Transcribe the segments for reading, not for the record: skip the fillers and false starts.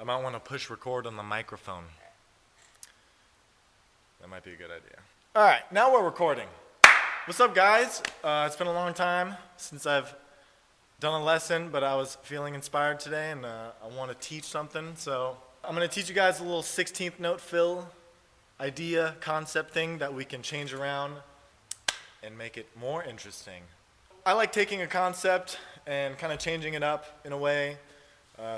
I might want to push record on the microphone. That might be a good idea. All right, now we're recording. What's up, guys? It's been a long time since I've done a lesson, but I was feeling inspired today, and I want to teach something. So I'm going to teach you guys a little 16th note fill idea, concept thing that we can change around and make it more interesting. I like taking a concept and kind of changing it up in a way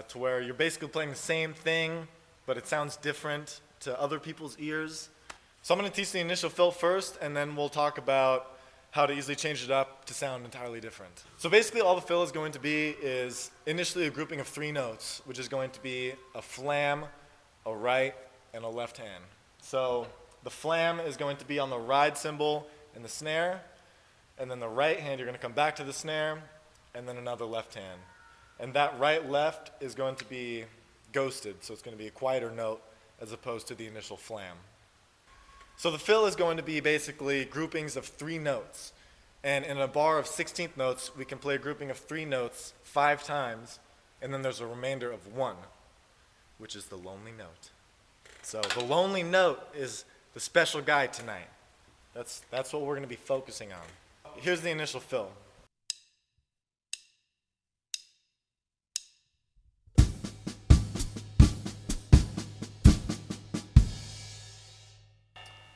to where you're basically playing the same thing, but it sounds different to other people's ears. So I'm going to teach the initial fill first, and then we'll talk about how to easily change it up to sound entirely different. So basically all the fill is going to be is initially a grouping of 3 notes, which is going to be a flam, a right, and a left hand. So the flam is going to be on the ride cymbal and the snare, and then the right hand you're going to come back to the snare, and then another left hand. And that right-left is going to be ghosted, so it's going to be a quieter note as opposed to the initial flam. So the fill is going to be basically groupings of 3 notes. And in a bar of 16th notes, we can play a grouping of 3 notes 5 times, and then there's a remainder of 1, which is the lonely note. So the lonely note is the special guy tonight. That's what we're going to be focusing on. Here's the initial fill.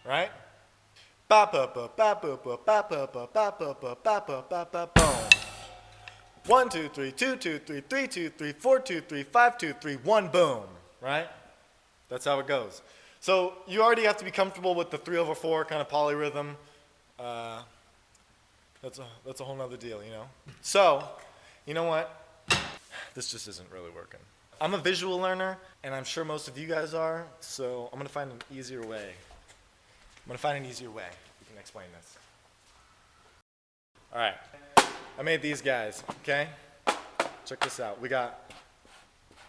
Right? Ba ba ba ba ba ba ba ba ba ba ba ba ba ba ba ba boom. 1 2 3 2 2 3 3 2 3 4 2 3 5 2 3 1 boom. Right? That's how it goes. So you already have to be comfortable with the 3/4 kind of polyrhythm. That's a whole nother deal, you know. So, you know what? This just isn't really working. I'm a visual learner, and I'm sure most of you guys are. So I'm gonna find an easier way. We can explain this. All right, I made these guys, okay? Check this out. We got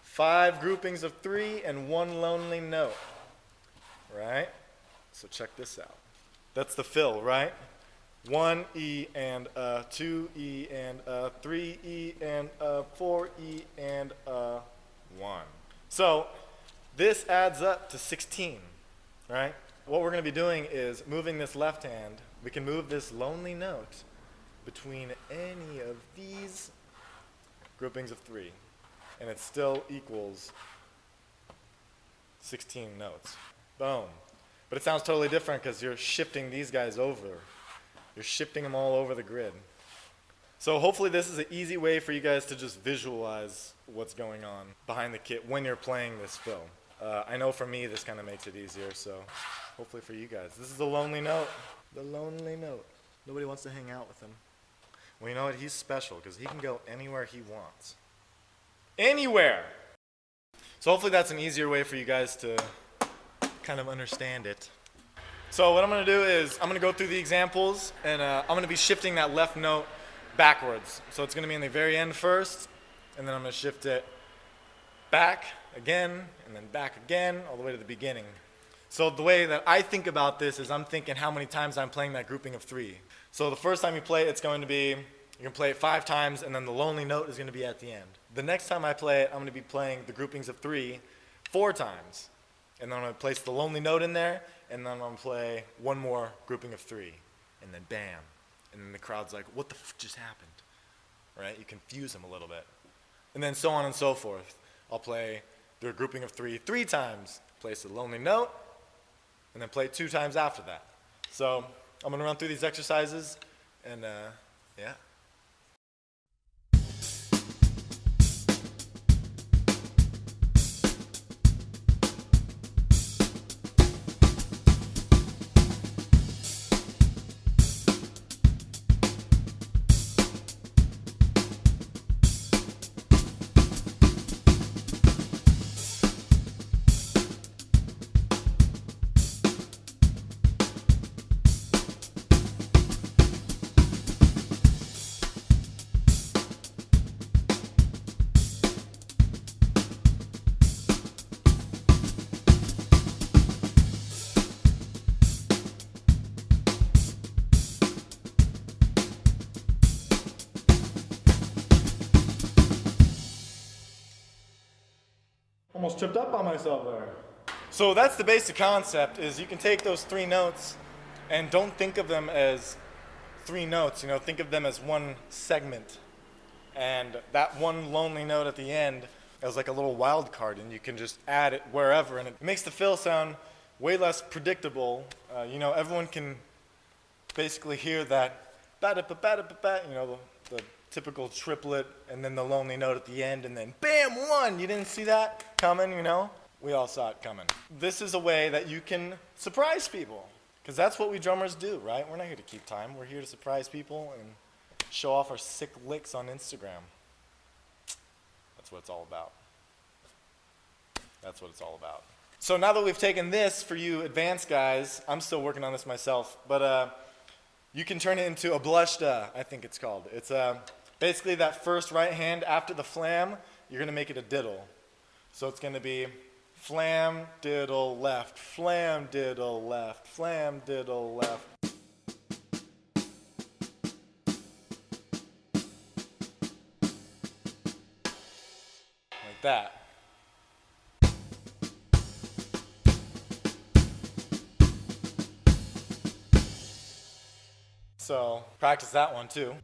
5 groupings of 3 and 1 lonely note, right? So check this out. That's the fill, right? 1 E and 2 E and 3 E and 4 E and 1. So this adds up to 16, right? What we're going to be doing is moving this left hand. We can move this lonely note between any of these groupings of 3, and it still equals 16 notes. Boom. But it sounds totally different because you're shifting these guys over. You're shifting them all over the grid. So hopefully this is an easy way for you guys to just visualize what's going on behind the kit when you're playing this fill. I know for me this kind of makes it easier, so hopefully for you guys. This is the lonely note. The lonely note. Nobody wants to hang out with him. Well, you know what? He's special because he can go anywhere he wants. Anywhere! So hopefully that's an easier way for you guys to kind of understand it. So what I'm going to do is I'm going to go through the examples, and I'm going to be shifting that left note backwards. So it's going to be in the very end first, and then I'm going to shift it back again, and then back again, all the way to the beginning. So the way that I think about this is I'm thinking how many times I'm playing that grouping of 3. So the first time you play it, it's going to be, you can play it 5 times, and then the lonely note is going to be at the end. The next time I play it, I'm going to be playing the groupings of 3 4 times. And then I'm going to place the lonely note in there, and then I'm going to play one more grouping of 3. And then bam. And then the crowd's like, what the f just happened? Right? You confuse them a little bit. And then so on and so forth. I'll play the grouping of 3 3 times, place the lonely note, and then play it 2 times after that. So I'm going to run through these exercises, and yeah. Almost tripped up on myself there. So that's the basic concept, is you can take those 3 notes and don't think of them as 3 notes, think of them as one segment. And that one lonely note at the end is like a little wild card, and you can just add it wherever, and it makes the fill sound way less predictable. Everyone can basically hear that the typical triplet, and then the lonely note at the end, and then bam, 1. You didn't see that coming, We all saw it coming. This is a way that you can surprise people, because that's what we drummers do, right? We're not here to keep time. We're here to surprise people and show off our sick licks on Instagram. That's what it's all about. That's what it's all about. So now that we've taken this for you advanced guys, I'm still working on this myself, but you can turn it into a blushda, I think it's called. It's basically that first right hand after the flam, you're going to make it a diddle. So it's going to be flam, diddle, left, flam, diddle, left, flam, diddle, left. Like that. So practice that one too.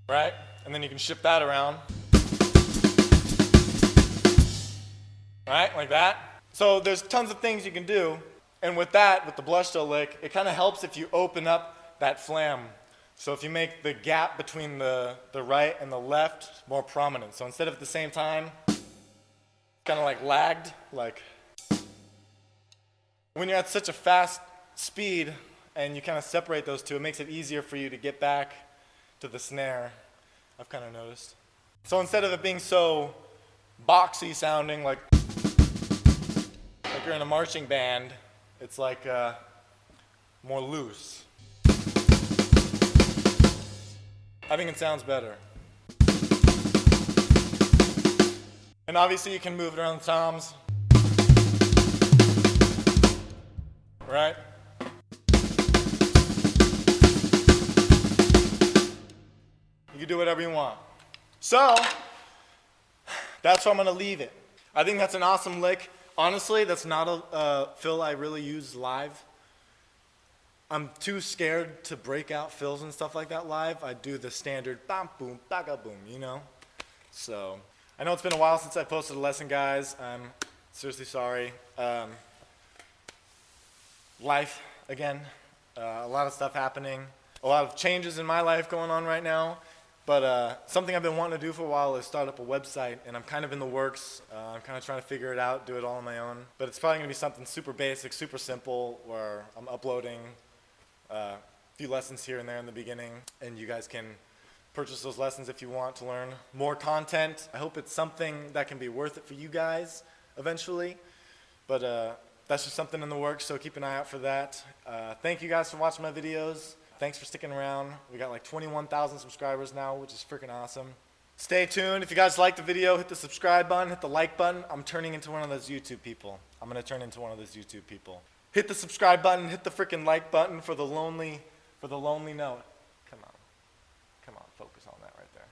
Right? And then you can shift that around. Right? Like that. So there's tons of things you can do. And with that, with the blushda lick, it kind of helps if you open up that flam. So if you make the gap between the right and the left more prominent. So instead of at the same time, kind of like lagged, like when you're at such a fast speed and you kind of separate those two, it makes it easier for you to get back to the snare, I've kind of noticed. So instead of it being so boxy sounding, like you're in a marching band, it's like more loose. I think it sounds better. And obviously you can move it around the toms. Right? You can do whatever you want. So, that's where I'm going to leave it. I think that's an awesome lick. Honestly, that's not a fill I really use live. I'm too scared to break out fills and stuff like that live. I do the standard bam, boom, baga, boom, So, I know it's been a while since I posted a lesson, guys. I'm seriously sorry. Life, again, a lot of stuff happening. A lot of changes in my life going on right now. But something I've been wanting to do for a while is start up a website, and I'm kind of in the works. I'm kind of trying to figure it out, do it all on my own. But it's probably going to be something super basic, super simple, where I'm uploading a few lessons here and there in the beginning, and you guys can purchase those lessons if you want to learn more content. I hope it's something that can be worth it for you guys eventually, but that's just something in the works, so keep an eye out for that. Thank you guys for watching my videos. Thanks for sticking around. We got like 21,000 subscribers now, which is freaking awesome. Stay tuned. If you guys liked the video, hit the subscribe button, hit the like button. I'm turning into one of those YouTube people. I'm going to turn into one of those YouTube people. Hit the subscribe button, hit the freaking like button for the lonely note. Come on, focus on that right there.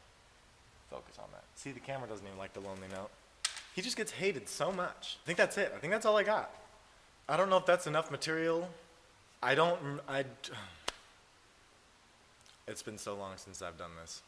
Focus on that. See, the camera doesn't even like the lonely note. He just gets hated so much. I think that's it. I think that's all I got. I don't know if that's enough material. It's been so long since I've done this.